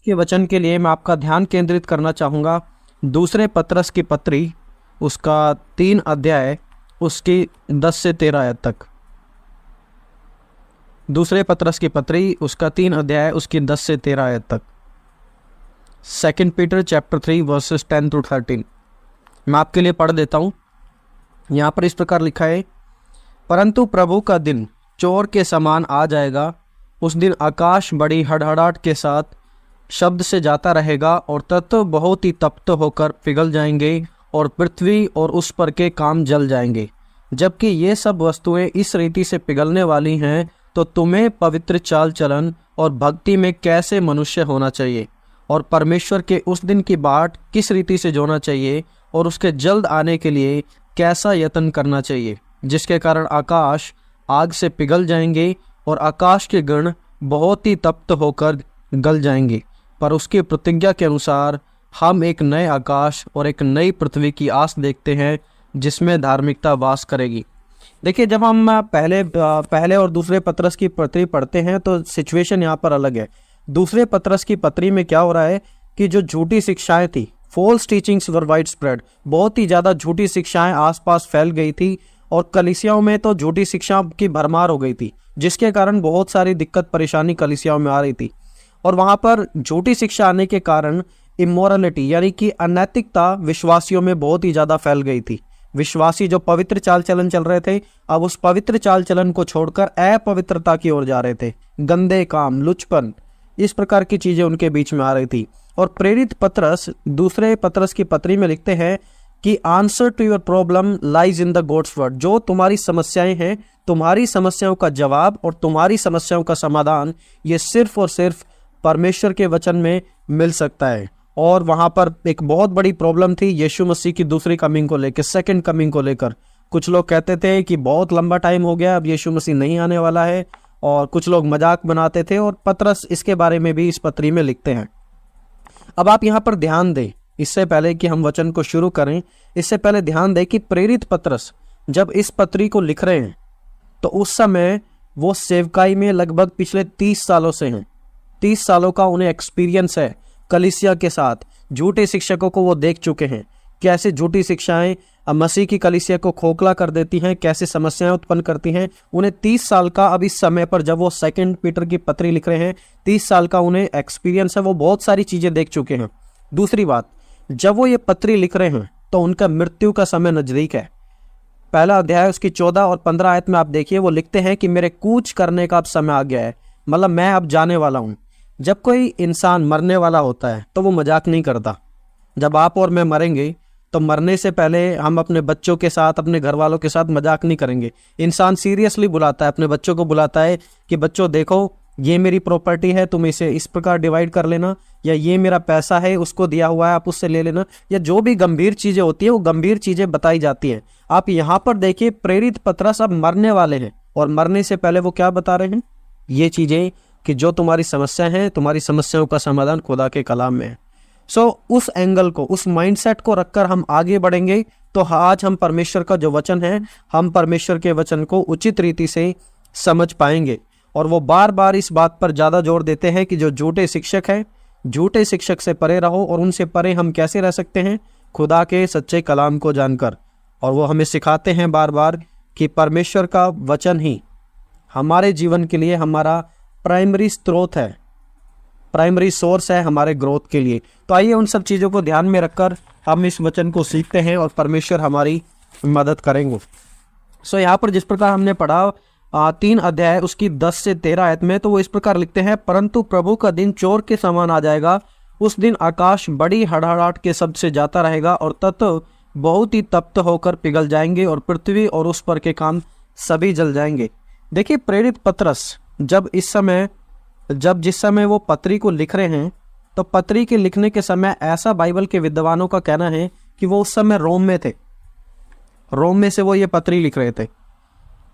के वचन के लिए मैं आपका ध्यान केंद्रित करना चाहूँगा दूसरे पत्रस की पत्री, उसका 3 अध्याय, उसकी 10 से 13 आयत तक। दूसरे पत्रस की पत्री, उसका 3 अध्याय, उसकी 10 से 13 आयत तक। 2 पीटर चैप्टर 3 वर्सेस 10 to 13। मैं आपके लिए पढ़ देता हूँ। यहाँ पर इस प्रकार लिखा है, परंतु प्रभु का दिन चोर के समान आ जाएगा। उस दिन आकाश बड़ी हड़हड़ाहट के साथ शब्द से जाता रहेगा और तत्व बहुत ही तप्त होकर पिघल जाएंगे और पृथ्वी और उस पर के काम जल जाएंगे। जबकि ये सब वस्तुएं इस रीति से पिघलने वाली हैं, तो तुम्हें पवित्र चाल चलन और भक्ति में कैसे मनुष्य होना चाहिए और परमेश्वर के उस दिन की बाट किस रीति से जोना चाहिए और उसके जल्द आने के लिए कैसा यत्न करना चाहिए, जिसके कारण आकाश आग से पिघल जाएंगे और आकाश के गण बहुत ही तप्त होकर गल जाएंगे। पर उसकी प्रतिज्ञा के अनुसार हम एक नए आकाश और एक नई पृथ्वी की आस देखते हैं जिसमें धार्मिकता वास करेगी। देखिए, जब हम पहले और दूसरे पत्रस की पत्री पढ़ते हैं तो सिचुएशन यहाँ पर अलग है। दूसरे पत्रस की पत्री में क्या हो रहा है कि जो झूठी शिक्षाएं थी, फॉल्स टीचिंग्स वर वाइड स्प्रेड, बहुत ही ज़्यादा झूठी शिक्षाएं आसपास फैल गई थी और कलीसियाओं में तो झूठी शिक्षा की भरमार हो गई थी, जिसके कारण बहुत सारी दिक्कत परेशानी कलीसियाओं में आ रही थी। और वहाँ पर झूठी शिक्षा आने के कारण इमोरलिटी यानी कि अनैतिकता विश्वासियों में बहुत ही ज़्यादा फैल गई थी। विश्वासी जो पवित्र चाल चलन चल रहे थे, अब उस पवित्र चाल चलन को छोड़कर अपवित्रता की ओर जा रहे थे। गंदे काम, लुचपन, इस प्रकार की चीज़ें उनके बीच में आ रही थी। और प्रेरित पत्रस दूसरे पत्रस की पत्री में लिखते हैं कि answer to your problem lies in the God's word. जो तुम्हारी समस्याएं हैं, तुम्हारी समस्याओं का जवाब और तुम्हारी समस्याओं का समाधान ये सिर्फ और सिर्फ परमेश्वर के वचन में मिल सकता है। और वहाँ पर एक बहुत बड़ी प्रॉब्लम थी यीशु मसीह की दूसरी कमिंग को लेकर, सेकंड कमिंग को लेकर। कुछ लोग कहते थे कि बहुत लंबा टाइम हो गया, अब यीशु मसीह नहीं आने वाला है, और कुछ लोग मजाक बनाते थे, और पत्रस इसके बारे में भी इस पत्री में लिखते हैं। अब आप यहाँ पर ध्यान दें, इससे पहले कि हम वचन को शुरू करें, इससे पहले ध्यान दें कि प्रेरित पत्रस जब इस पत्री को लिख रहे हैं तो उस समय वो सेवकाई में लगभग पिछले 30 सालों से हैं। 30 सालों का उन्हें एक्सपीरियंस है कलीसिया के साथ। झूठे शिक्षकों को वो देख चुके हैं, कैसे झूठी शिक्षाएं मसीह की कलीसिया को खोखला कर देती हैं, कैसे समस्याएं उत्पन्न करती हैं। उन्हें 30 साल का, अब इस समय पर जब वो 2 पीटर की पत्री लिख रहे हैं, 30 साल का उन्हें एक्सपीरियंस है, वो बहुत सारी चीज़ें देख चुके हैं। दूसरी बात, जब वो ये पत्री लिख रहे हैं तो उनका मृत्यु का समय नज़दीक है। पहला अध्याय उसकी 14 और 15 आयत में आप देखिए, वो लिखते हैं कि मेरे कूच करने का अब समय आ गया है, मतलब मैं अब जाने वाला हूँ। जब कोई इंसान मरने वाला होता है तो वो मजाक नहीं करता। जब आप और मैं मरेंगे तो मरने से पहले हम अपने बच्चों के साथ, अपने घर वालों के साथ मजाक नहीं करेंगे। इंसान सीरियसली बुलाता है, अपने बच्चों को बुलाता है कि बच्चों देखो, ये मेरी प्रॉपर्टी है, तुम इसे इस प्रकार डिवाइड कर लेना, या ये मेरा पैसा है, उसको दिया हुआ है, आप उससे ले लेना, या जो भी गंभीर चीज़ें होती है वो गंभीर चीज़ें बताई जाती हैं। आप यहाँ पर देखिए, प्रेरित पत्रस अब मरने वाले हैं और मरने से पहले वो क्या बता रहे हैं, ये चीज़ें कि जो तुम्हारी समस्या है, तुम्हारी समस्याओं का समाधान खुदा के कलाम में है। उस एंगल को, उस माइंडसेट को रखकर हम आगे बढ़ेंगे तो आज हम परमेश्वर का जो वचन है, हम परमेश्वर के वचन को उचित रीति से समझ पाएंगे। और वो बार बार इस बात पर ज़्यादा जोर देते हैं कि जो झूठे शिक्षक हैं, झूठे शिक्षक से परे रहो। और उनसे परे हम कैसे रह सकते हैं? खुदा के सच्चे कलाम को जानकर। और वो हमें सिखाते हैं बार बार कि परमेश्वर का वचन ही हमारे जीवन के लिए हमारा प्राइमरी स्रोत है, प्राइमरी सोर्स है हमारे ग्रोथ के लिए। तो आइए उन सब चीज़ों को ध्यान में रखकर हम इस वचन को सीखते हैं और परमेश्वर हमारी मदद करेंगे। यहाँ पर जिस प्रकार हमने पढ़ा 3 अध्याय उसकी 10 से 13 आयत में, तो वो इस प्रकार लिखते हैं, परंतु प्रभु का दिन चोर के समान आ जाएगा। उस दिन आकाश बड़ी हड़हड़ाहट के शब्द से जाता रहेगा और तत्व बहुत ही तप्त होकर पिघल जाएंगे और पृथ्वी और उस पर के काम सभी जल जाएंगे। देखिए, प्रेरित पत्रस जिस समय वो पत्री को लिख रहे हैं, तो पत्री के लिखने के समय ऐसा बाइबल के विद्वानों का कहना है कि वो उस समय रोम में थे। रोम में से वो ये पत्री लिख रहे थे।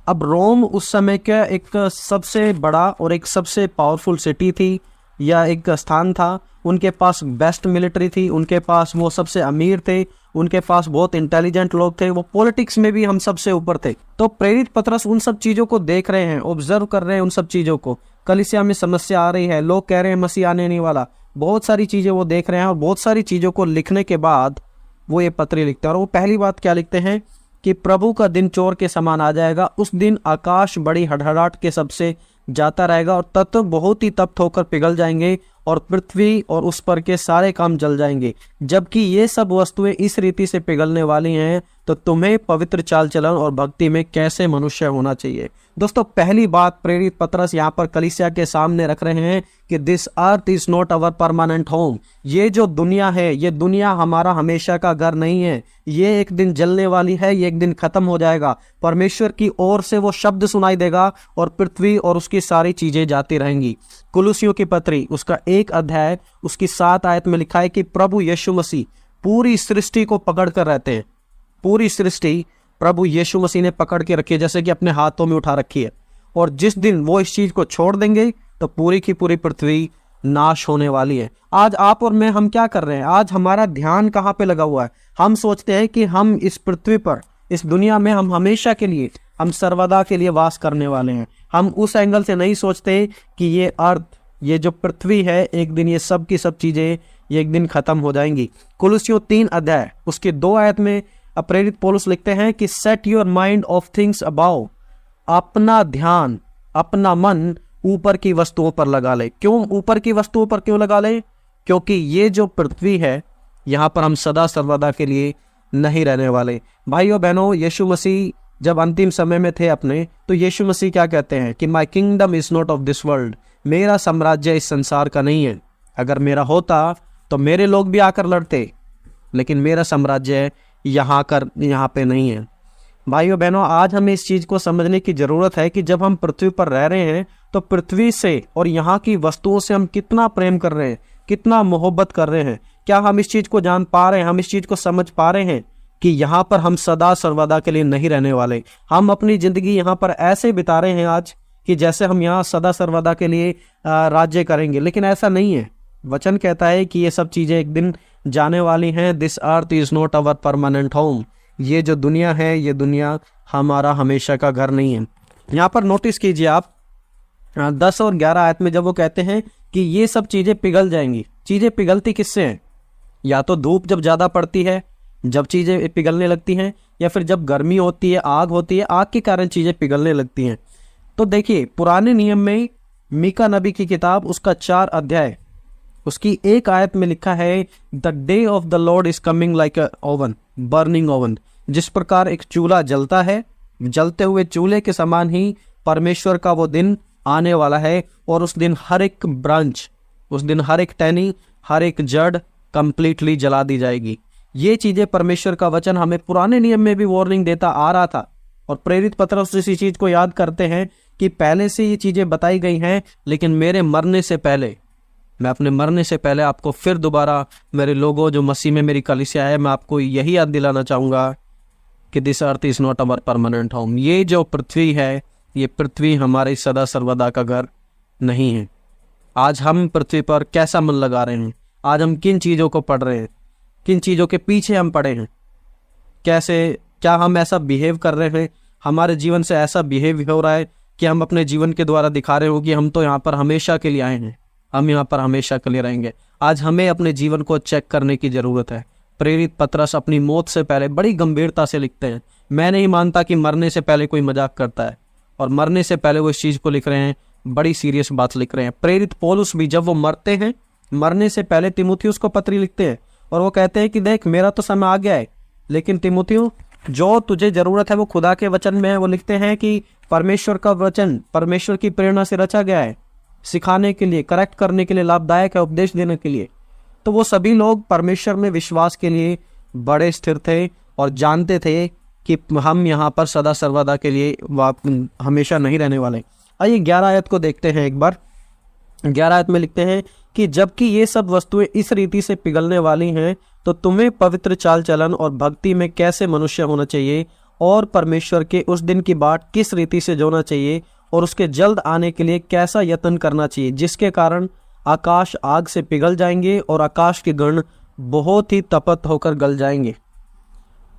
अब रोम उस समय का एक सबसे बड़ा और एक सबसे पावरफुल सिटी थी या एक स्थान था। उनके पास बेस्ट मिलिट्री थी, उनके पास वो सबसे अमीर थे, उनके पास बहुत इंटेलिजेंट लोग थे, वो पॉलिटिक्स में भी हम सबसे ऊपर थे। तो प्रेरित पत्रस उन सब चीज़ों को देख रहे हैं, ऑब्जर्व कर रहे हैं उन सब चीज़ों को। कलीसिया में समस्या आ रही है, लोग कह रहे हैं मसीह आने नहीं वाला, बहुत सारी चीज़ें वो देख रहे हैं और बहुत सारी चीज़ों को लिखने के बाद वो ये पत्री लिखते हैं। और वो पहली बात क्या लिखते हैं कि प्रभु का दिन चोर के समान आ जाएगा, उस दिन आकाश बड़ी हड़हड़ाहट के सबसे जाता रहेगा और तत्व बहुत ही तप्त होकर पिघल जाएंगे और पृथ्वी और उस पर के सारे काम जल जाएंगे। जबकि ये सब वस्तुएं इस रीति से पिघलने वाली हैं, तो तुम्हें पवित्र चाल चलन और भक्ति में कैसे मनुष्य होना चाहिए। दोस्तों, पहली बात प्रेरित पतरस यहाँ पर कलीसिया के सामने रख रहे हैं कि this earth is not our permanent home. ये जो दुनिया है, ये दुनिया हमारा हमेशा का घर नहीं है। ये एक दिन जलने वाली है, ये एक दिन खत्म हो जाएगा। परमेश्वर की ओर से वो शब्द सुनाई देगा और पृथ्वी और उसकी सारी चीजें जाती रहेंगी। कुलुसियों की पत्री उसका 1 अध्याय उसकी 7 आयत में लिखा है कि प्रभु यीशु मसीह पूरी सृष्टि को पकड़ कर रहते हैं। पूरी सृष्टि प्रभु यीशु मसीह ने पकड़ के रखी है, जैसे कि अपने हाथों में उठा रखी है। और जिस दिन वो इस चीज को छोड़ देंगे तो पूरी की पूरी पृथ्वी नाश होने वाली है। आज आप और मैं, हम क्या कर रहे हैं? आज हमारा ध्यान कहाँ पे लगा हुआ है? हम सोचते हैं कि हम इस पृथ्वी पर, इस दुनिया में हम हमेशा के लिए, हम सर्वदा के लिए वास करने वाले हैं। हम उस एंगल से नहीं सोचते कि ये अर्थ, ये जो पृथ्वी है, एक दिन ये सब की सब चीजें ये एक दिन खत्म हो जाएंगी। कुलुसियों 3 अध्याय उसके 2 आयत में प्रेरित पौलुस लिखते हैं कि set your mind of things above, अपना ध्यान, अपना मन ऊपर की वस्तुओं पर लगा ले। क्यों ऊपर की वस्तुओं पर क्यों लगा ले? क्योंकि ये जो पृथ्वी है, यहाँ पर हम सदा सर्वदा के लिए नहीं रहने वाले। भाइयों बहनों, यीशु मसीह जब अंतिम समय में थे अपने, तो यीशु मसीह क्या कहते हैं कि माई kingdom is not of this world, मेरा साम्राज्य इस संसार का नहीं है। अगर मेरा होता तो मेरे लोग भी आकर लड़ते, लेकिन मेरा साम्राज्य यहाँ पे नहीं है। भाइयों बहनों, आज हमें इस चीज को समझने की जरूरत है कि जब हम पृथ्वी पर रह रहे हैं तो पृथ्वी से और यहाँ की वस्तुओं से हम कितना प्रेम कर रहे हैं, कितना मोहब्बत कर रहे हैं। क्या हम इस चीज को जान पा रहे हैं? हम इस चीज को समझ पा रहे हैं कि यहाँ पर हम सदा सर्वदा के लिए नहीं रहने वाले। हम अपनी जिंदगी यहाँ पर ऐसे बिता रहे हैं आज कि जैसे हम यहाँ सदा सर्वदा के लिए राज्य करेंगे, लेकिन ऐसा नहीं है। वचन कहता है कि ये सब चीजें एक दिन जाने वाली हैं। This earth is not our permanent home. ये जो दुनिया है, ये दुनिया हमारा हमेशा का घर नहीं है। यहाँ पर नोटिस कीजिए आप 10 और 11 आयत में जब वो कहते हैं कि ये सब चीजें पिघल जाएंगी। चीजें पिघलती किससे हैं? या तो धूप जब ज्यादा पड़ती है, जब चीजें पिघलने लगती हैं, या फिर जब गर्मी होती है, आग होती है, आग के कारण चीजें पिघलने लगती हैं। तो देखिए, पुराने नियम में मीका नबी की किताब उसका 4 अध्याय उसकी 1 आयत में लिखा है the day of the Lord is coming like a oven, burning oven. जिस प्रकार एक चूल्हा जलता है, जलते हुए चूल्हे के समान ही परमेश्वर का वो दिन आने वाला है। और उस दिन हर एक ब्रांच, उस दिन हर एक टहनी, हर एक जड़ कंप्लीटली जला दी जाएगी। ये चीजें परमेश्वर का वचन हमें पुराने नियम में भी वार्निंग देता आ रहा था। और प्रेरित पतरस इसी चीज को याद करते हैं कि पहले से ये चीजें बताई गई हैं, लेकिन मेरे मरने से पहले, मैं अपने मरने से पहले आपको फिर दोबारा, मेरे लोगों जो मसीह में मेरी कलीसिया है, मैं आपको यही याद दिलाना चाहूँगा कि this earth is not our permanent home. ये जो पृथ्वी है, ये पृथ्वी हमारे सदा सर्वदा का घर नहीं है। आज हम पृथ्वी पर कैसा मन लगा रहे हैं? आज हम किन चीज़ों को पढ़ रहे हैं? किन चीज़ों के पीछे हम पड़े हैं? क्या हम ऐसा बिहेव कर रहे हैं? हमारे जीवन से ऐसा बिहेव हो रहा है कि हम अपने जीवन के द्वारा दिखा रहे हो कि हम तो यहाँ पर हमेशा के लिए आए हैं, हम यहाँ पर हमेशा के लिए रहेंगे। आज हमें अपने जीवन को चेक करने की जरूरत है। प्रेरित पतरस अपनी मौत से पहले बड़ी गंभीरता से लिखते हैं। मैं नहीं मानता कि मरने से पहले कोई मजाक करता है, और मरने से पहले वो इस चीज को लिख रहे हैं, बड़ी सीरियस बात लिख रहे हैं। प्रेरित पौलुस भी जब वो मरते हैं, मरने से पहले तिमुथियुस को पत्री लिखते हैं और वो कहते हैं कि देख, मेरा तो समय आ गया है, लेकिन तिमुथियुस, जो तुझे जरूरत है वो खुदा के वचन में है। वो लिखते हैं कि परमेश्वर का वचन परमेश्वर की प्रेरणा से रचा गया है, सिखाने के लिए, करेक्ट करने के लिए, लाभदायक है, उपदेश देने के लिए। तो वो सभी लोग परमेश्वर में विश्वास के लिए बड़े स्थिर थे और जानते थे कि हम यहाँ पर सदा सर्वदा के लिए हमेशा नहीं रहने वाले। आइए 11 आयत को देखते हैं एक बार। 11 आयत में लिखते हैं कि जबकि ये सब वस्तुएं इस रीति से पिघलने वाली हैं, तो तुम्हें पवित्र चाल चलन और भक्ति में कैसे मनुष्य होना चाहिए, और परमेश्वर के उस दिन की बाट किस रीति से जोना चाहिए, और उसके जल्द आने के लिए कैसा यत्न करना चाहिए, जिसके कारण आकाश आग से पिघल जाएंगे और आकाश के गण बहुत ही तपत होकर गल जाएंगे।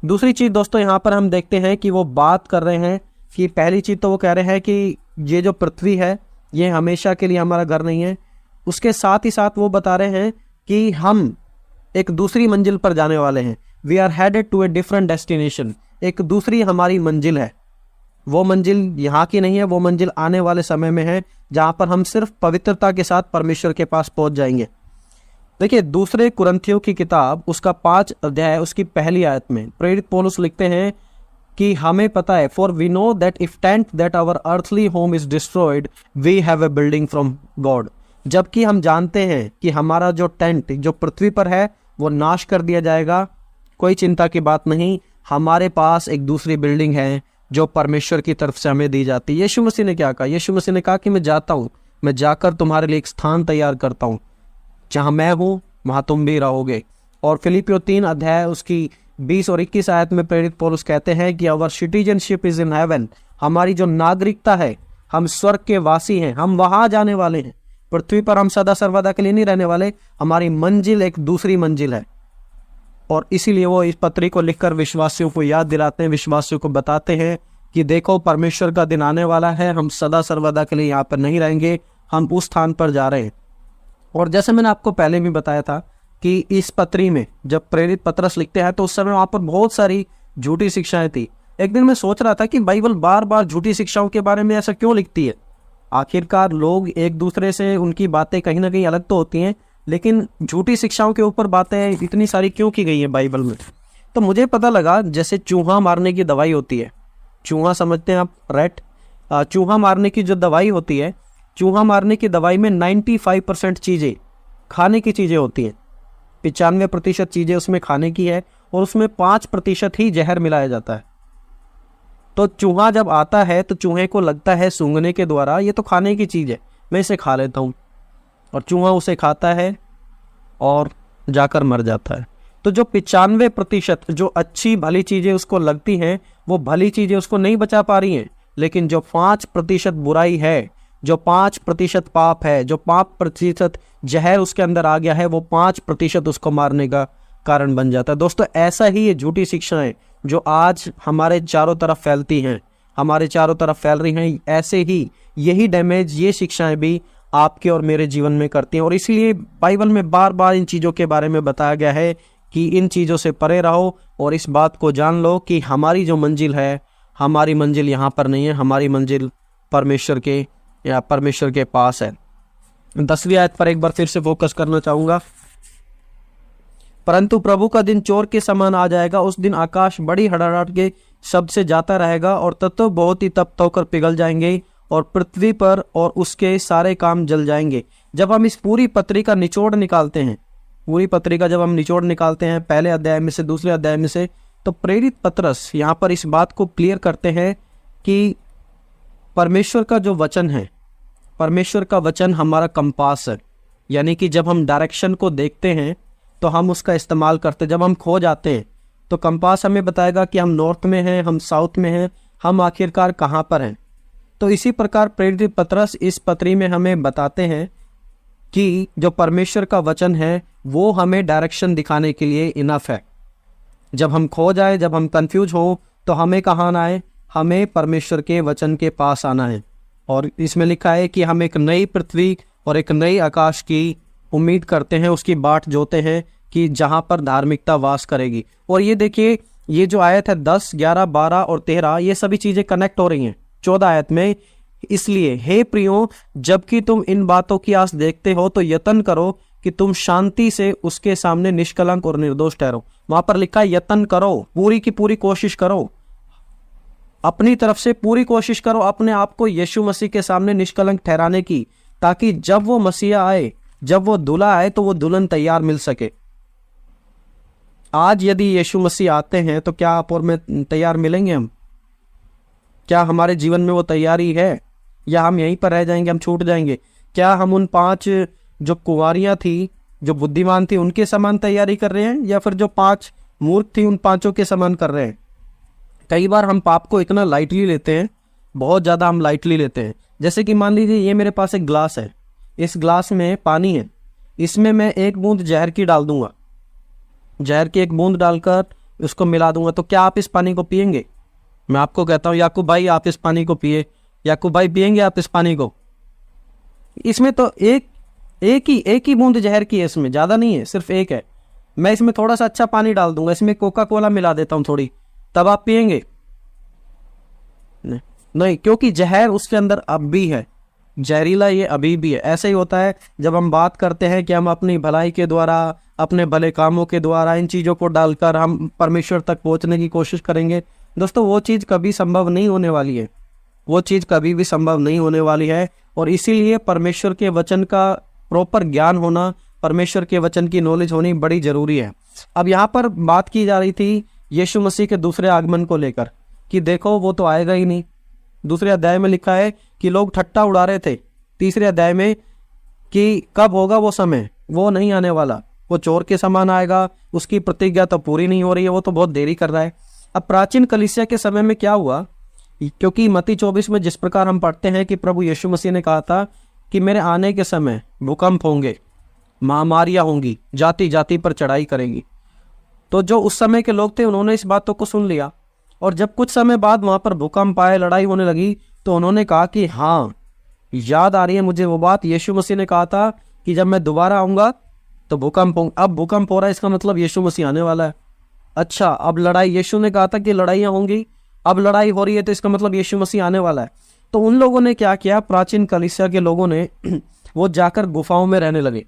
दूसरी चीज दोस्तों, यहाँ पर हम देखते हैं कि वो बात कर रहे हैं कि पहली चीज तो वो कह रहे हैं कि ये जो पृथ्वी है, ये हमेशा के लिए हमारा घर नहीं है। उसके साथ ही साथ वो बता रहे हैं कि हम एक दूसरी मंजिल पर जाने वाले हैं। We are headed to a different destination, एक दूसरी हमारी मंजिल है। वो मंजिल यहाँ की नहीं है, वो मंजिल आने वाले समय में है, जहाँ पर हम सिर्फ पवित्रता के साथ परमेश्वर के पास पहुँच जाएंगे। देखिए, दूसरे कुरिन्थियों की किताब उसका 5 अध्याय उसकी पहली आयत में प्रेरित पौलुस लिखते हैं कि हमें पता है, for we know that if tent that our earthly home is destroyed we have a building from God. जबकि हम जानते हैं कि हमारा जो टेंट जो पृथ्वी पर है वो नाश कर दिया जाएगा, कोई चिंता की बात नहीं, हमारे पास एक दूसरी बिल्डिंग है जो परमेश्वर की तरफ से हमें दी जाती है। यीशु मसीह ने क्या कहा? यीशु मसीह ने कहा कि मैं जाता हूँ, मैं जाकर तुम्हारे लिए एक स्थान तैयार करता हूँ, जहाँ मैं हूँ वहाँ तुम भी रहोगे। और फिलिपियों 3 अध्याय उसकी 20 और 21 आयत में प्रेरित पौलुस कहते हैं कि our citizenship is in heaven, हमारी जो नागरिकता है, हम स्वर्ग के वासी हैं, हम वहाँ जाने वाले हैं। पृथ्वी पर हम सदा सर्वदा के लिए नहीं रहने वाले, हमारी मंजिल एक दूसरी मंजिल है। और इसीलिए वो इस पत्री को लिखकर विश्वासियों को याद दिलाते हैं, विश्वासियों को बताते हैं कि देखो परमेश्वर का दिन आने वाला है, हम सदा सर्वदा के लिए यहाँ पर नहीं रहेंगे, हम उस स्थान पर जा रहे हैं। और जैसे मैंने आपको पहले भी बताया था कि इस पत्री में जब प्रेरित पतरस लिखते हैं तो उस समय वहाँ पर बहुत सारी झूठी शिक्षाएं थी। एक दिन मैं सोच रहा था कि बाइबल बार बार झूठी शिक्षाओं के बारे में ऐसा क्यों लिखती है। आखिरकार लोग एक दूसरे से, उनकी बातें कहीं ना कहीं अलग तो होती हैं, लेकिन झूठी शिक्षाओं के ऊपर बातें इतनी सारी क्यों की गई है बाइबल में। तो मुझे पता लगा, जैसे चूहा मारने की दवाई होती है, चूहा समझते हैं आप, रैट, चूहा मारने की जो दवाई होती है, चूहा मारने की दवाई में 95% चीज़ें खाने की चीज़ें होती हैं, 95% चीज़ें उसमें खाने की है और उसमें 5% ही जहर मिलाया जाता है। तो चूहा जब आता है तो चूहे को लगता है सूंघने के द्वारा ये तो खाने की चीज़ है, मैं इसे खा लेता हूँ, और चूहा उसे खाता है और जाकर मर जाता है। तो जो 95% जो अच्छी भली चीज़ें उसको लगती हैं, वो भली चीज़ें उसको नहीं बचा पा रही हैं, लेकिन जो 5% बुराई है, जो 5% पाप है, जो 5% जहर उसके अंदर आ गया है, वो 5% उसको मारने का कारण बन जाता है। दोस्तों, ऐसा ही ये झूठी शिक्षाएं जो आज हमारे चारों तरफ फैलती हैं, हमारे चारों तरफ फैल रही हैं, ऐसे ही यही डैमेज ये शिक्षाएं भी आपके और मेरे जीवन में करती हैं। और इसलिए बाइबल में बार बार इन चीज़ों के बारे में बताया गया है कि इन चीज़ों से परे रहो और इस बात को जान लो कि हमारी जो मंजिल है, हमारी मंजिल यहाँ पर नहीं है, हमारी मंजिल परमेश्वर के पास है। 10वीं आयत पर एक बार फिर से फोकस करना चाहूँगा। परंतु प्रभु का दिन चोर के समान आ जाएगा, उस दिन आकाश बड़ी हड़ाहट के शब्द से जाता रहेगा और तत्व बहुत ही तप्त होकर पिघल जाएंगे और पृथ्वी पर और उसके सारे काम जल जाएंगे। जब हम इस पूरी पत्री का निचोड़ निकालते हैं, पूरी पत्री का जब हम निचोड़ निकालते हैं, पहले अध्याय में से, दूसरे अध्याय में से, तो प्रेरित पतरस यहाँ पर इस बात को क्लियर करते हैं कि परमेश्वर का जो वचन है, परमेश्वर का वचन हमारा कंपास है। यानी कि जब हम डायरेक्शन को देखते हैं तो हम उसका इस्तेमाल करते हैं। जब हम खो जाते हैं तो कंपास हमें बताएगा कि हम नॉर्थ में हैं, हम साउथ में हैं, हम आखिरकार कहाँ पर हैं। तो इसी प्रकार प्रेरित पतरस इस पत्री में हमें बताते हैं कि जो परमेश्वर का वचन है वो हमें डायरेक्शन दिखाने के लिए इनफ है। जब हम खो जाए, जब हम कंफ्यूज हो, तो हमें कहाँ आना है? हमें परमेश्वर के वचन के पास आना है। और इसमें लिखा है कि हम एक नई पृथ्वी और एक नई आकाश की उम्मीद करते हैं, उसकी बाट जोते हैं कि जहाँ पर धार्मिकता वास करेगी। और ये देखिए, ये जो आयत है 10, 11, 12 और 13, ये सभी चीज़ें कनेक्ट हो रही हैं 14 आयत में। इसलिए हे प्रियो, जबकि तुम इन बातों की आस देखते हो तो यत्न करो कि तुम शांति से उसके सामने निष्कलंक और निर्दोष ठहरो। वहां पर लिखा है यत्न करो, पूरी की पूरी कोशिश करो, अपनी तरफ से पूरी कोशिश करो अपने आप को यीशु मसीह के सामने निष्कलंक ठहराने की, ताकि जब वो मसीहा आए, जब वो दूल्हा आए, तो वो दुल्हन तैयार मिल सके। आज यदि यीशु मसीह आते हैं तो क्या आप और मैं तैयार मिलेंगे? हम क्या हमारे जीवन में वो तैयारी है, या हम यहीं पर रह जाएंगे, हम छूट जाएंगे? क्या हम उन 5 जो कुंवारियां थी, जो बुद्धिमान थी, उनके समान तैयारी कर रहे हैं, या फिर जो 5 मूर्ख थी उन 5 के समान कर रहे हैं? कई बार हम पाप को इतना लाइटली लेते हैं, बहुत ज़्यादा हम लाइटली लेते हैं। जैसे कि मान लीजिए ये मेरे पास एक ग्लास है, इस ग्लास में पानी है, इसमें मैं 1 बूंद जहर की डाल दूंगा, जहर की 1 बूंद डालकर उसको मिला दूंगा, तो क्या आप इस पानी को पिएंगे? मैं आपको कहता हूँ याकूब भाई आप इस पानी को पिए, याकूब भाई पिएंगे आप इस पानी को? इसमें तो एक एक ही बूंद जहर की है, इसमें ज़्यादा नहीं है, सिर्फ एक है। मैं इसमें थोड़ा सा अच्छा पानी डाल दूंगा, इसमें कोका कोला मिला देता हूँ थोड़ी, तब आप पियेंगे? नहीं, क्योंकि जहर उसके अंदर अब भी है, जहरीला ये अभी भी है। ऐसे ही होता है जब हम बात करते हैं कि हम अपनी भलाई के द्वारा, अपने भले कामों के द्वारा इन चीज़ों को डालकर हम परमेश्वर तक पहुंचने की कोशिश करेंगे, दोस्तों वो चीज़ कभी संभव नहीं होने वाली है, वो चीज़ कभी भी संभव नहीं होने वाली है। और इसीलिए परमेश्वर के वचन का प्रॉपर ज्ञान होना, परमेश्वर के वचन की नॉलेज होनी बड़ी ज़रूरी है। अब यहाँ पर बात की जा रही थी यीशु मसीह के दूसरे आगमन को लेकर कि देखो वो तो आएगा ही नहीं। दूसरे अध्याय में लिखा है कि लोग ठट्टा उड़ा रहे थे तीसरे अध्याय में कि कब होगा वो समय, वो नहीं आने वाला, वो चोर के समान आएगा, उसकी प्रतिज्ञा तो पूरी नहीं हो रही है, वो तो बहुत देरी कर रहा है। अब प्राचीन कलीसिया के समय में क्या हुआ, क्योंकि मत्ती 24 में जिस प्रकार हम पढ़ते हैं कि प्रभु यीशु मसीह ने कहा था कि मेरे आने के समय भूकंप होंगे, महामारियां होंगी, जाति जाति पर चढ़ाई करेगी। तो जो उस समय के लोग थे उन्होंने इस बातों को सुन लिया, और जब कुछ समय बाद वहाँ पर भूकंप आए, लड़ाई होने लगी, तो उन्होंने कहा कि हाँ, याद आ रही है मुझे वो बात, यीशु मसीह ने कहा था कि जब मैं दोबारा आऊँगा तो भूकंप होंगे। अब भूकंप हो रहा है, इसका मतलब यीशु मसीह आने वाला है। अच्छा, अब लड़ाई, यीशु ने कहा था कि लड़ाइयाँ होंगी, अब लड़ाई हो रही है तो इसका मतलब यीशु मसीह आने वाला है। तो उन लोगों ने क्या किया, प्राचीन कलीसिया के लोगों ने वो जाकर गुफाओं में रहने लगे,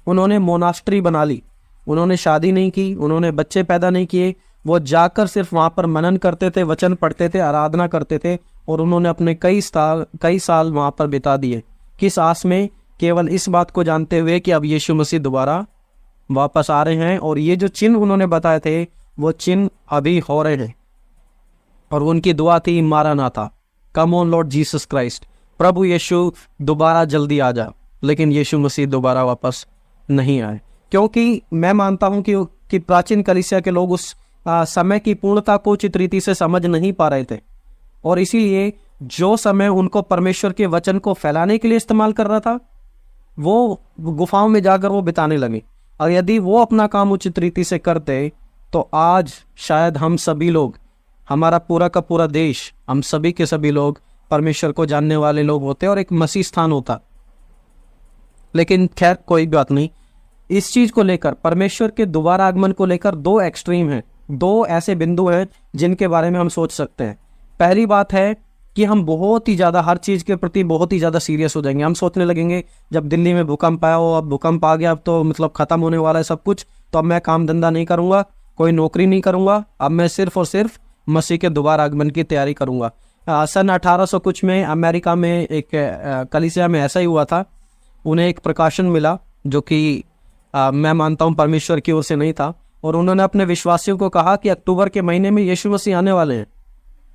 उन्होंने मोनास्ट्री बना ली, उन्होंने शादी नहीं की, उन्होंने बच्चे पैदा नहीं किए, वो जाकर सिर्फ वहाँ पर मनन करते थे, वचन पढ़ते थे, आराधना करते थे, और उन्होंने अपने कई साल वहाँ पर बिता दिए। किस आस में? केवल इस बात को जानते हुए कि अब यीशु मसीह दोबारा वापस आ रहे हैं, और ये जो चिन्ह उन्होंने बताए थे वो चिन्ह अभी हो रहे हैं। और उनकी दुआ थी मारानाथा, come on Lord Jesus Christ, प्रभु यीशु दोबारा जल्दी आ जा। लेकिन यीशु मसीह दोबारा वापस नहीं आए, क्योंकि मैं मानता हूं कि प्राचीन कलीसिया के लोग उस समय की पूर्णता को उचित रीति से समझ नहीं पा रहे थे, और इसीलिए जो समय उनको परमेश्वर के वचन को फैलाने के लिए इस्तेमाल कर रहा था, वो गुफाओं में जाकर वो बिताने लगे। और यदि वो अपना काम उचित रीति से करते तो आज शायद हम सभी लोग, हमारा पूरा का पूरा देश, हम सभी के सभी लोग परमेश्वर को जानने वाले लोग होते और एक मसीह स्थान होता। लेकिन खैर कोई बात नहीं। इस चीज को लेकर, परमेश्वर के दोबारा आगमन को लेकर दो एक्सट्रीम हैं, दो ऐसे बिंदु हैं जिनके बारे में हम सोच सकते हैं। पहली बात है कि हम बहुत ही ज़्यादा हर चीज़ के प्रति बहुत ही ज़्यादा सीरियस हो जाएंगे। हम सोचने लगेंगे जब दिल्ली में भूकंप आया हो, अब भूकंप आ गया, अब तो मतलब ख़त्म होने वाला है सब कुछ, तो अब मैं काम धंधा नहीं करूँगा, कोई नौकरी नहीं करूँगा, अब मैं सिर्फ और सिर्फ मसीह के दोबारा आगमन की तैयारी करूँगा। सन 1800 कुछ में अमेरिका में एक कलीसिया में ऐसा ही हुआ था। उन्हें एक प्रकाशन मिला जो कि मैं मानता हूँ परमेश्वर की ओर से नहीं था, और उन्होंने अपने विश्वासियों को कहा कि अक्टूबर के महीने में यीशु मसीह आने वाले हैं।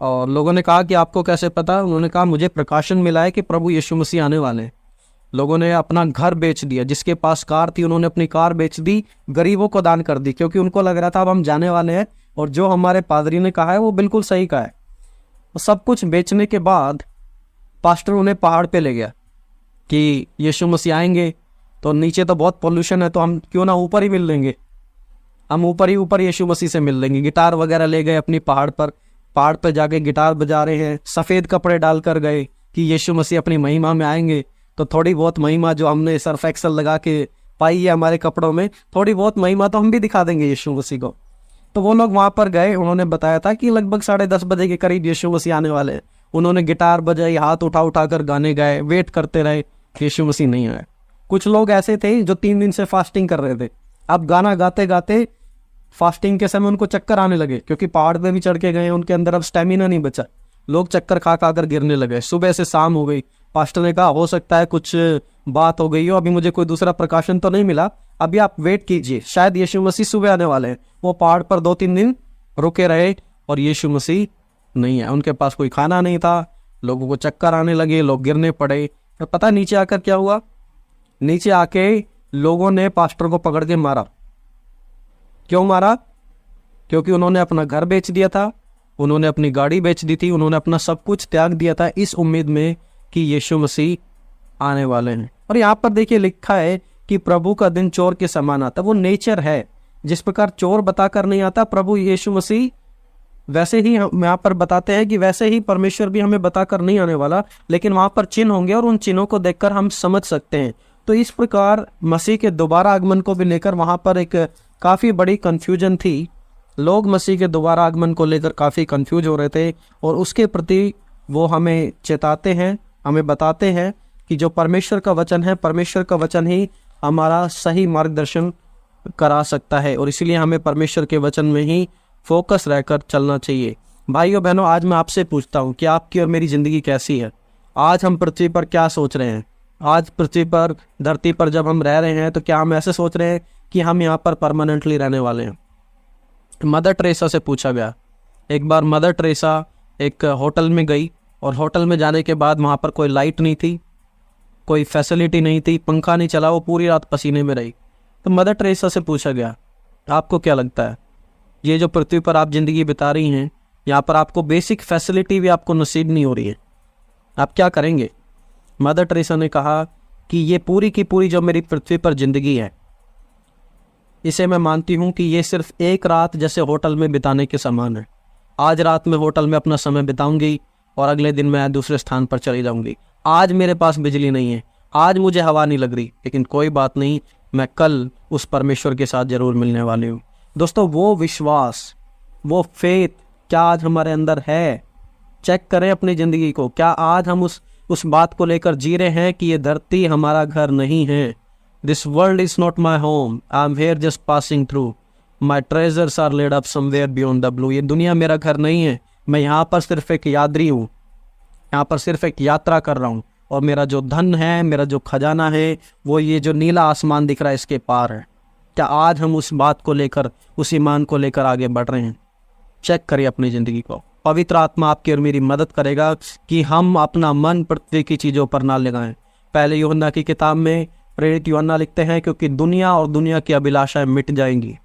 और लोगों ने कहा कि आपको कैसे पता? उन्होंने कहा मुझे प्रकाशन मिला है कि प्रभु यीशु मसीह आने वाले हैं। लोगों ने अपना घर बेच दिया, जिसके पास कार थी उन्होंने अपनी कार बेच दी, गरीबों को दान कर दी, क्योंकि उनको लग रहा था अब हम जाने वाले हैं और जो हमारे पादरी ने कहा है वो बिल्कुल सही कहा है। सब कुछ बेचने के बाद पास्टर उन्हें पहाड़ पे ले गया कि यीशु मसीह आएंगे तो नीचे तो बहुत पोल्यूशन है, तो हम क्यों ना ऊपर ही मिल लेंगे, हम ऊपर यीशु मसीह से मिल लेंगे। गिटार वगैरह ले गए अपनी पहाड़ पर जाके गिटार बजा रहे हैं, सफ़ेद कपड़े डालकर गए कि यीशु मसीह अपनी महिमा में आएंगे, तो थोड़ी बहुत महिमा जो हमने सर्फ एक्सल लगा के पाई है हमारे कपड़ों में, थोड़ी बहुत महिमा तो हम भी दिखा देंगे यीशु मसीह को। तो वो लोग वहाँ पर गए, उन्होंने बताया था कि लगभग 10:30 बजे के करीब यीशु मसीह आने वाले हैं। उन्होंने गिटार बजाई, हाथ उठा कर गाने गाए, वेट करते रहे, यीशु मसीह नहीं आए। कुछ लोग ऐसे थे जो 3 दिन से फास्टिंग कर रहे थे। अब गाना गाते गाते फास्टिंग के समय उनको चक्कर आने लगे, क्योंकि पहाड़ पे भी चढ़ के गए, उनके अंदर अब स्टेमिना नहीं बचा, लोग चक्कर खा कर गिरने लगे। सुबह से शाम हो गई। पास्टर ने कहा हो सकता है कुछ बात हो गई हो, अभी मुझे कोई दूसरा प्रकाशन तो नहीं मिला, अभी आप वेट कीजिए, शायद यीशु मसीह सुबह आने वाले हैं। वो पहाड़ पर 2-3 दिन रुके रहे और यीशु मसीह नहीं है। उनके पास कोई खाना नहीं था, लोगों को चक्कर आने लगे, लोग गिरने पड़े। तो पता नीचे आकर क्या हुआ? नीचे आके लोगों ने पास्टर को पकड़ के मारा। क्यों मारा? क्योंकि उन्होंने अपना घर बेच दिया था, उन्होंने अपनी गाड़ी बेच दी थी, उन्होंने अपना सब कुछ त्याग दिया था इस उम्मीद में कि यीशु मसीह आने वाले हैं। और यहाँ पर देखिए लिखा है कि प्रभु का दिन चोर के समान आता। वो नेचर है, जिस प्रकार चोर बताकर नहीं आता, प्रभु यीशु मसीह वैसे ही हम यहाँ पर बताते हैं कि वैसे ही परमेश्वर भी हमें बताकर नहीं आने वाला, लेकिन वहाँ पर चिन्ह होंगे और उन चिन्हों को देखकर हम समझ सकते हैं। तो इस प्रकार मसीह के दोबारा आगमन को भी लेकर वहाँ पर एक काफ़ी बड़ी कन्फ्यूजन थी। लोग मसीह के दोबारा आगमन को लेकर काफ़ी कंफ्यूज हो रहे थे और उसके प्रति वो हमें चेताते हैं, हमें बताते हैं कि जो परमेश्वर का वचन है, परमेश्वर का वचन ही हमारा सही मार्गदर्शन करा सकता है और इसीलिए हमें परमेश्वर के वचन में ही फोकस रहकर चलना चाहिए। भाइयों बहनों, आज मैं आपसे पूछता हूँ कि आपकी और मेरी ज़िंदगी कैसी है? आज हम पृथ्वी पर क्या सोच रहे हैं? आज पृथ्वी पर, धरती पर जब हम रह रहे हैं तो क्या हम ऐसे सोच रहे हैं कि हम यहाँ पर परमानेंटली रहने वाले हैं? मदर टेरेसा से पूछा गया। एक बार मदर टेरेसा एक होटल में गई और होटल में जाने के बाद वहाँ पर कोई लाइट नहीं थी, कोई फैसिलिटी नहीं थी, पंखा नहीं चला, वो पूरी रात पसीने में रही। तो मदर टेरेसा से पूछा गया, आपको क्या लगता है ये जो पृथ्वी पर आप ज़िंदगी बिता रही हैं, यहाँ पर आपको बेसिक फैसिलिटी भी आपको नसीब नहीं हो रही है, आप क्या करेंगे? मदर टेरेसा ने कहा कि ये पूरी की पूरी जो मेरी पृथ्वी पर ज़िंदगी है, इसे मैं मानती हूँ कि ये सिर्फ एक रात जैसे होटल में बिताने के समान है। आज रात में होटल में अपना समय बिताऊंगी और अगले दिन मैं दूसरे स्थान पर चली जाऊंगी। आज मेरे पास बिजली नहीं है, आज मुझे हवा नहीं लग रही, लेकिन कोई बात नहीं, मैं कल उस परमेश्वर के साथ ज़रूर मिलने वाली हूँ। दोस्तों, वो विश्वास, वो फेथ क्या आज हमारे अंदर है? चेक करें अपनी ज़िंदगी को। क्या आज हम उस बात को लेकर जी रहे हैं कि ये धरती हमारा घर नहीं है? This world is not my home, I am here just passing through, my treasures are laid up somewhere beyond the blue. ये दुनिया मेरा घर नहीं है, मैं यहाँ पर सिर्फ एक यात्री हूँ, यहाँ पर सिर्फ एक यात्रा कर रहा हूँ और मेरा जो धन है, मेरा जो खजाना है, वो ये जो नीला आसमान दिख रहा है इसके पार है। क्या आज हम उस बात को लेकर, उस ईमान को लेकर आगे बढ़ रहे हैं? चेक करिए अपनी ज़िंदगी को। पवित्र आत्मा आपकी और मेरी मदद करेगा कि हम अपना मन पृथ्वी की चीज़ों पर ना लगाएं। पहले यूहन्ना की किताब में प्रेरित यूहन्ना लिखते हैं, क्योंकि दुनिया और दुनिया की अभिलाषाएं मिट जाएंगी।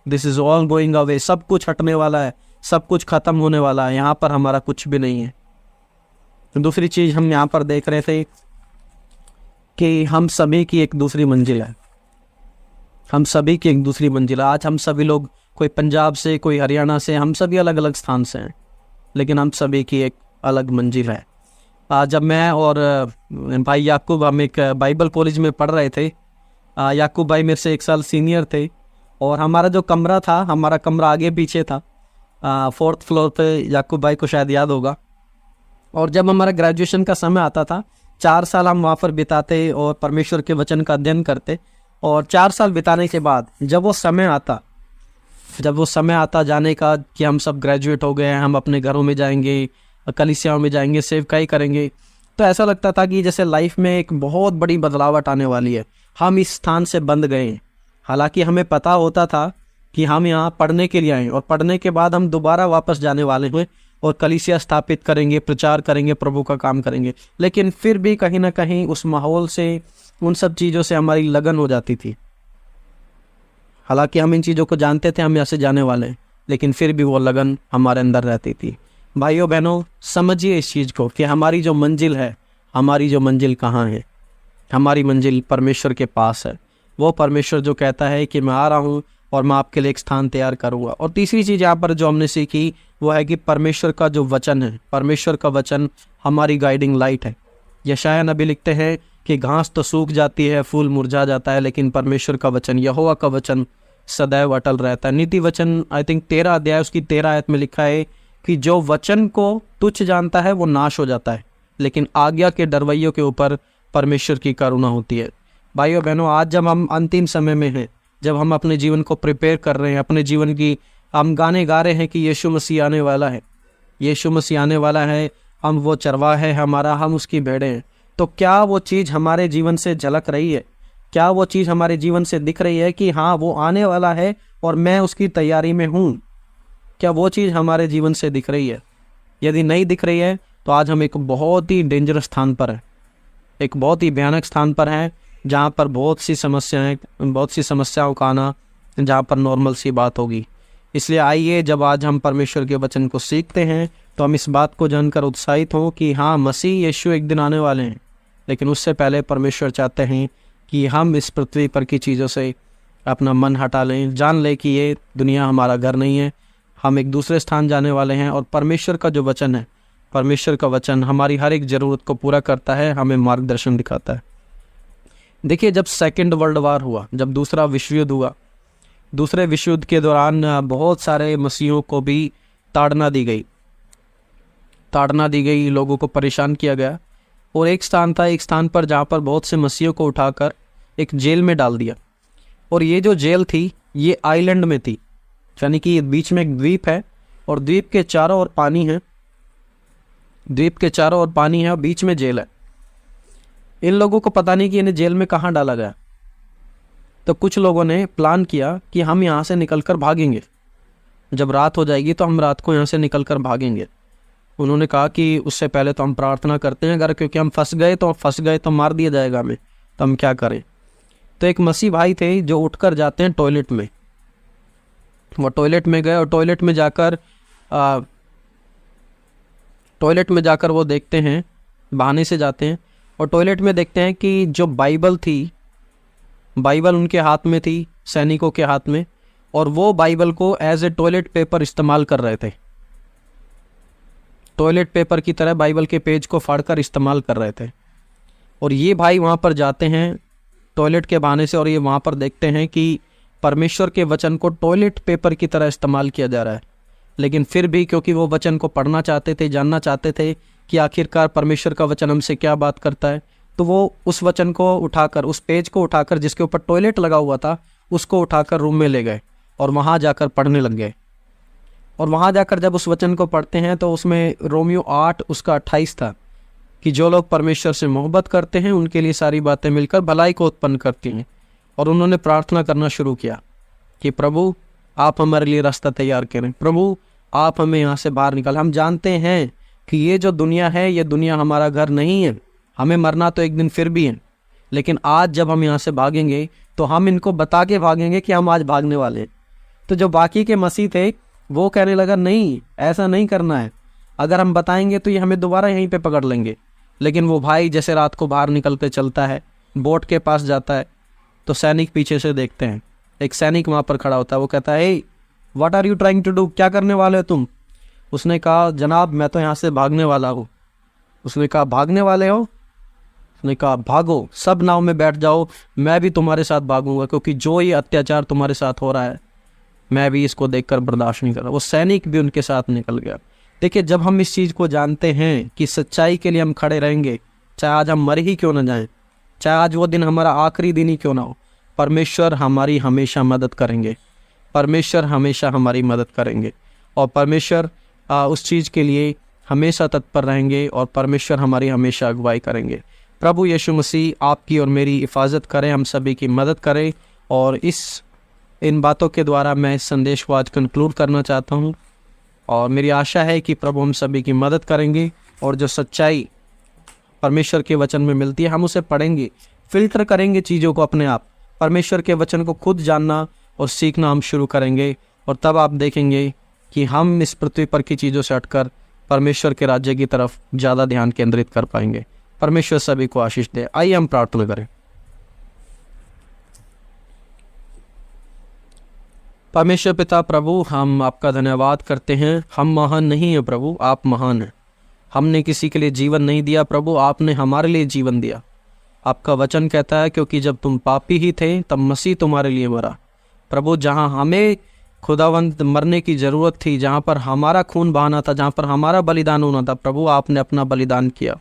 This is all going away, सब कुछ हटने वाला है, सब कुछ खत्म होने वाला है, यहाँ पर हमारा कुछ भी नहीं है। तो दूसरी चीज़ हम यहाँ पर देख रहे थे कि हम सभी की एक दूसरी मंजिल है, हम सभी की एक दूसरी मंजिल है। आज हम सभी लोग, कोई पंजाब से, कोई हरियाणा से, हम सभी अलग अलग स्थान से हैं, लेकिन हम सभी की एक अलग मंजिल है। जब मैं और भाई याकूब, हम एक बाइबल कॉलेज में पढ़ रहे थे, याकूब भाई मेरे से 1 साल सीनियर थे और हमारा जो कमरा था, हमारा कमरा आगे पीछे था, 4th फ्लोर पे, याकूब भाई को शायद याद होगा। और जब हमारा ग्रेजुएशन का समय आता था, 4 साल हम वहाँ पर बिताते और परमेश्वर के वचन का अध्ययन करते। और 4 साल बिताने के बाद जब वो समय आता जाने का कि हम सब ग्रेजुएट हो गए हैं, हम अपने घरों में जाएंगे, कलीसियाओं में जाएंगे, सेवकाई करेंगे, तो ऐसा लगता था कि जैसे लाइफ में एक बहुत बड़ी बदलावट आने वाली है। हम इस स्थान से बंध गए हैं। हालांकि हमें पता होता था कि हम यहाँ पढ़ने के लिए आए और पढ़ने के बाद हम दोबारा वापस जाने वाले हैं और कलीसिया स्थापित करेंगे, प्रचार करेंगे, प्रभु का काम करेंगे। लेकिन फिर भी कहीं ना कहीं उस माहौल से, उन सब चीज़ों से हमारी लगन हो जाती थी। हालांकि हम इन चीज़ों को जानते थे, हम यहाँ से जाने वाले हैं, लेकिन फिर भी वो लगन हमारे अंदर रहती थी। भाइयों बहनों, समझिए इस चीज़ को कि हमारी जो मंजिल है, हमारी जो मंजिल कहाँ है? हमारी मंजिल परमेश्वर के पास है। वो परमेश्वर जो कहता है कि मैं आ रहा हूँ और मैं आपके लिए एक स्थान तैयार करूँगा। और तीसरी चीज़ यहाँ पर जो हमने सीखी वो है कि परमेश्वर का जो वचन है, परमेश्वर का वचन हमारी गाइडिंग लाइट है। यशायाह नबी लिखते हैं कि घास तो सूख जाती है, फूल मुरझा जाता है, लेकिन परमेश्वर का वचन, यहोवा का वचन सदैव अटल रहता है। नीति वचन, आई थिंक 13 अध्याय उसकी 13 आयत में लिखा है कि जो वचन को तुच्छ जानता है वो नाश हो जाता है, लेकिन आज्ञा के डरवैयों के ऊपर परमेश्वर की करुणा होती है। भाइयों बहनों, आज जब हम अंतिम समय में हैं, जब हम अपने जीवन को प्रिपेयर कर रहे हैं, अपने जीवन की हम गाने गा रहे हैं कि यीशु मसीह आने वाला है, यीशु मसीह आने वाला है, हम वो चरवाहा है हमारा, हम उसकी भेड़ें हैं, तो क्या वो चीज़ हमारे जीवन से झलक रही है? क्या वो चीज़ हमारे जीवन से दिख रही है कि हाँ वो आने वाला है और मैं उसकी तैयारी में हूँ? क्या वो चीज़ हमारे जीवन से दिख रही है? यदि नहीं दिख रही है तो आज हम एक बहुत ही डेंजरस स्थान पर हैं, एक बहुत ही भयानक स्थान पर हैं, जहाँ पर बहुत सी समस्याओं का आना जहाँ पर नॉर्मल सी बात होगी। इसलिए आइए, जब आज हम परमेश्वर के वचन को सीखते हैं तो हम इस बात को जानकर उत्साहित हों कि हाँ, मसीह यीशु एक दिन आने वाले हैं, लेकिन उससे पहले परमेश्वर चाहते हैं कि हम इस पृथ्वी पर की चीज़ों से अपना मन हटा लें, जान लें कि ये दुनिया हमारा घर नहीं है, हम एक दूसरे स्थान जाने वाले हैं। और परमेश्वर का जो वचन है, परमेश्वर का वचन हमारी हर एक ज़रूरत को पूरा करता है, हमें मार्गदर्शन दिखाता है। देखिए, जब सेकेंड वर्ल्ड वार हुआ, जब दूसरा विश्व युद्ध हुआ, दूसरे विश्व युद्ध के दौरान बहुत सारे मसीहों को भी ताड़ना दी गई, लोगों को परेशान किया गया। और एक स्थान पर जहाँ पर बहुत से मसीहों को उठाकर एक जेल में डाल दिया। और ये जो जेल थी ये आइलैंड में थी, यानी कि बीच में एक द्वीप है और द्वीप के चारों ओर पानी है और बीच में जेल है। इन लोगों को पता नहीं कि इन्हें जेल में कहाँ डाला गया। तो कुछ लोगों ने प्लान किया कि हम यहाँ से निकलकर भागेंगे, जब रात हो जाएगी तो हम रात को यहाँ से निकलकर भागेंगे। उन्होंने कहा कि उससे पहले तो हम प्रार्थना करते हैं, अगर क्योंकि हम फंस गए तो मार दिया जाएगा हमें, तो हम क्या करें। तो एक मसीह भाई थे जो उठकर जाते हैं टॉयलेट में। वो टॉयलेट में गए और टॉयलेट में जाकर वो देखते हैं, बहाने से जाते हैं और टॉयलेट में देखते हैं कि जो बाइबल उनके हाथ में थी, सैनिकों के हाथ में, और वो बाइबल को एज ए टॉयलेट पेपर इस्तेमाल कर रहे थे। टॉयलेट पेपर की तरह बाइबल के पेज को फाड़कर इस्तेमाल कर रहे थे। और ये भाई वहाँ पर जाते हैं टॉयलेट के बहाने से और ये वहाँ पर देखते हैं कि परमेश्वर के वचन को टॉयलेट पेपर की तरह इस्तेमाल किया जा रहा है। लेकिन फिर भी क्योंकि वो वचन को पढ़ना चाहते थे, जानना चाहते थे कि आखिरकार परमेश्वर का वचन हमसे क्या बात करता है, तो वो उस वचन को उठाकर, उस पेज को उठाकर जिसके ऊपर टॉयलेट लगा हुआ था, उसको उठाकर रूम में ले गए और वहाँ जाकर पढ़ने लग गए। और वहाँ जाकर जब उस वचन को पढ़ते हैं तो उसमें रोमियो 8 उसका 28 था कि जो लोग परमेश्वर से मोहब्बत करते हैं उनके लिए सारी बातें मिलकर भलाई को उत्पन्न करती हैं। और उन्होंने प्रार्थना करना शुरू किया कि प्रभु आप हमारे लिए रास्ता तैयार करें, प्रभु आप हमें यहाँ से बाहर निकालें। हम जानते हैं कि ये जो दुनिया है, ये दुनिया हमारा घर नहीं है, हमें मरना तो एक दिन फिर भी है, लेकिन आज जब हम यहाँ से भागेंगे तो हम इनको बता के भागेंगे कि हम आज भागने वाले हैं। तो जो बाकी के मसीह थे वो कहने लगा नहीं, ऐसा नहीं करना है, अगर हम बताएंगे तो ये हमें दोबारा यहीं पे पकड़ लेंगे। लेकिन वो भाई जैसे रात को बाहर निकल के चलता है, बोट के पास जाता है, तो सैनिक पीछे से देखते हैं। एक सैनिक वहाँ पर खड़ा होता है, वो कहता है hey what are you trying to do, क्या करने वाले हो तुम। उसने कहा जनाब मैं तो यहाँ से भागने वाला हूँ। उसने कहा भागने वाले हो? उसने कहा भागो, सब नाव में बैठ जाओ, मैं भी तुम्हारे साथ भागूंगा, क्योंकि जो ये अत्याचार तुम्हारे साथ हो रहा है मैं भी इसको देखकर बर्दाश्त नहीं कर रहा। वो सैनिक भी उनके साथ निकल गया। देखिए, जब हम इस चीज़ को जानते हैं कि सच्चाई के लिए हम खड़े रहेंगे, चाहे आज हम मर ही क्यों न जाएं, चाहे आज वो दिन हमारा आखिरी दिन ही क्यों ना हो, परमेश्वर हमारी हमेशा मदद करेंगे, परमेश्वर हमेशा हमारी मदद करेंगे और परमेश्वर उस चीज़ के लिए हमेशा तत्पर रहेंगे और परमेश्वर हमारी हमेशा अगुवाई करेंगे। प्रभु यीशु मसीह आपकी और मेरी हिफाजत करें, हम सभी की मदद करें। और इन बातों के द्वारा मैं इस संदेश को आज कंक्लूड करना चाहता हूँ और मेरी आशा है कि प्रभु हम सभी की मदद करेंगे और जो सच्चाई परमेश्वर के वचन में मिलती है हम उसे पढ़ेंगे, फिल्टर करेंगे चीज़ों को अपने आप, परमेश्वर के वचन को खुद जानना और सीखना हम शुरू करेंगे। और तब आप देखेंगे कि हम इस पृथ्वी पर की चीज़ों से हटकर परमेश्वर के राज्य की तरफ ज़्यादा ध्यान केंद्रित कर पाएंगे। परमेश्वर सभी को आशीष दे। आइए हम प्रार्थना करें। परमेश्वर पिता प्रभु, हम आपका धन्यवाद करते हैं। हम महान नहीं हैं प्रभु, आप महान हैं। हमने किसी के लिए जीवन नहीं दिया प्रभु, आपने हमारे लिए जीवन दिया। आपका वचन कहता है क्योंकि जब तुम पापी ही थे तब मसीह तुम्हारे लिए मरा। प्रभु, जहाँ हमें खुदावंत मरने की ज़रूरत थी, जहाँ पर हमारा खून बहाना था, जहाँ पर हमारा बलिदान होना था, प्रभु आपने अपना बलिदान किया।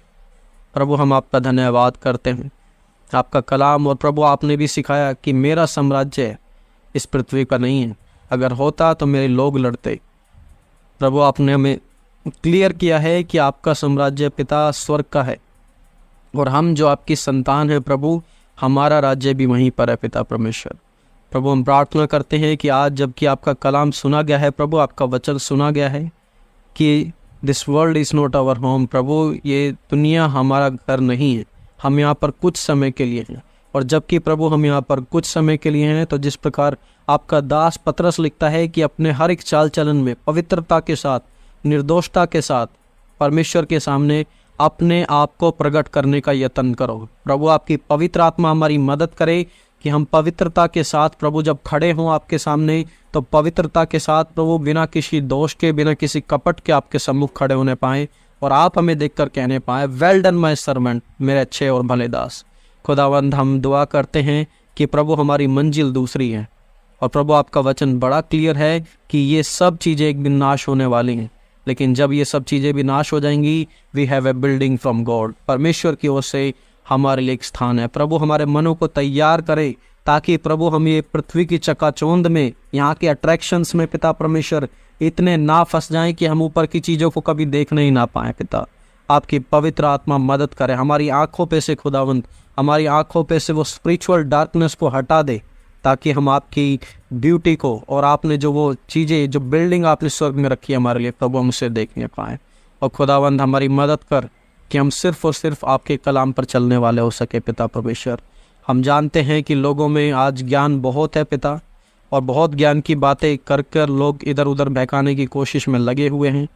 प्रभु हम आपका धन्यवाद करते हैं। आपका कलाम और प्रभु आपने भी सिखाया कि मेरा साम्राज्य इस पृथ्वी का नहीं है, अगर होता तो मेरे लोग लड़ते। प्रभु आपने हमें क्लियर किया है कि आपका साम्राज्य पिता स्वर्ग का है और हम जो आपकी संतान है प्रभु, हमारा राज्य भी वहीं पर है पिता परमेश्वर। प्रभु हम प्रार्थना करते हैं कि आज जबकि आपका कलाम सुना गया है प्रभु, आपका वचन सुना गया है कि this world is not our home, प्रभु ये दुनिया हमारा घर नहीं है, हम यहाँ पर कुछ समय के लिए हैं। और जबकि प्रभु हम यहाँ पर कुछ समय के लिए हैं, तो जिस प्रकार आपका दास पतरस लिखता है कि अपने हर एक चाल चलन में पवित्रता के साथ, निर्दोषता के साथ परमेश्वर के सामने अपने आप को प्रकट करने का यत्न करो। प्रभु आपकी पवित्र आत्मा हमारी मदद करे कि हम पवित्रता के साथ प्रभु जब खड़े हों आपके सामने, तो पवित्रता के साथ प्रभु बिना किसी दोष के, बिना किसी कपट के आपके सम्मुख खड़े होने पाएँ और आप हमें देखकर कहने पाएँ, वेल डन माय सर्वेंट, मेरे अच्छे और भले दास। खुदावंद हम दुआ करते हैं कि प्रभु हमारी मंजिल दूसरी है, और प्रभु आपका वचन बड़ा क्लियर है कि ये सब चीज़ें एक दिन नाश होने वाली हैं, लेकिन जब ये सब चीज़ें भी नाश हो जाएंगी, we have a building from God, परमेश्वर की ओर से हमारे लिए एक स्थान है। प्रभु हमारे मनों को तैयार करे ताकि प्रभु हम ये पृथ्वी की चकाचौंध में, यहाँ के अट्रैक्शंस में पिता परमेश्वर इतने ना फंस जाएं कि हम ऊपर की चीज़ों को कभी देखने ही ना पाएं। पिता आपकी पवित्र आत्मा मदद करे, हमारी आंखों पे से खुदावंद, हमारी आंखों पे से वो स्पिरिचुअल डार्कनेस को हटा दे, ताकि हम आपकी ब्यूटी को और आपने जो वो चीज़ें, जो बिल्डिंग आपने स्वर्ग में रखी है हमारे लिए, प्रभु हम उसे देखने पाएँ। और खुदावंद हमारी मदद कर कि हम सिर्फ और सिर्फ आपके कलाम पर चलने वाले हो सके। पिता परमेश्वर, हम जानते हैं कि लोगों में आज ज्ञान बहुत है पिता, और बहुत ज्ञान की बातें कर कर लोग इधर उधर बहकाने की कोशिश में लगे हुए हैं,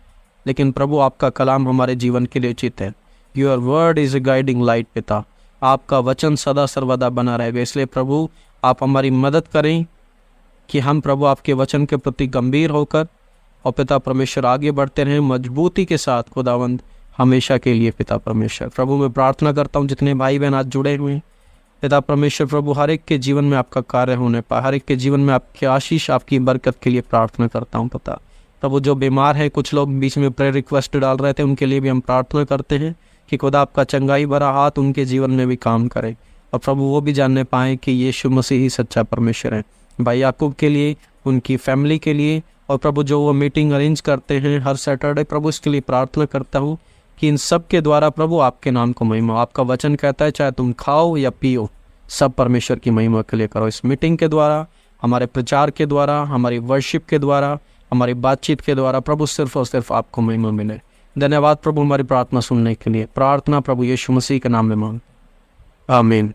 लेकिन प्रभु आपका कलाम हमारे जीवन के लिए उचित है। Your word is a guiding light. पिता आपका वचन सदा सर्वदा बना रहेगा, इसलिए प्रभु आप हमारी मदद करें कि हम प्रभु आपके वचन के प्रति गंभीर होकर और पिता परमेश्वर आगे बढ़ते रहें मजबूती के साथ खुदावंद, हमेशा के लिए। पिता परमेश्वर प्रभु मैं प्रार्थना करता हूँ जितने भाई बहन आज जुड़े हुए हैं, पिता परमेश्वर प्रभु हर एक के जीवन में आपका कार्य होने पाए, हर एक के जीवन में आपकी आशीष, आपकी बरकत के लिए प्रार्थना करता हूँ। पिता प्रभु जो बीमार है, कुछ लोग बीच में प्रेयर रिक्वेस्ट डाल रहे थे, उनके लिए भी हम प्रार्थना करते हैं कि खुदा आपका चंगाई भरा हाथ उनके जीवन में भी काम करे, और प्रभु वो भी जानने पाएँ कि यीशु मसीह ही सच्चा परमेश्वर है। भाई याकूब के लिए, उनकी फैमिली के लिए, और प्रभु जो वो मीटिंग अरेंज करते हैं हर सैटरडे, प्रभु इसके लिए प्रार्थना करता हूँ कि इन सब के द्वारा प्रभु आपके नाम को महिमा, आपका वचन कहता है चाहे तुम खाओ या पियो, सब परमेश्वर की महिमा के लिए करो। इस मीटिंग के द्वारा, हमारे प्रचार के द्वारा, हमारी वर्शिप के द्वारा, हमारी बातचीत के द्वारा प्रभु सिर्फ और सिर्फ आपको महिमा मिले। धन्यवाद प्रभु हमारी प्रार्थना सुनने के लिए। प्रार्थना प्रभु यीशु मसीह के नाम में मांग, आमीन।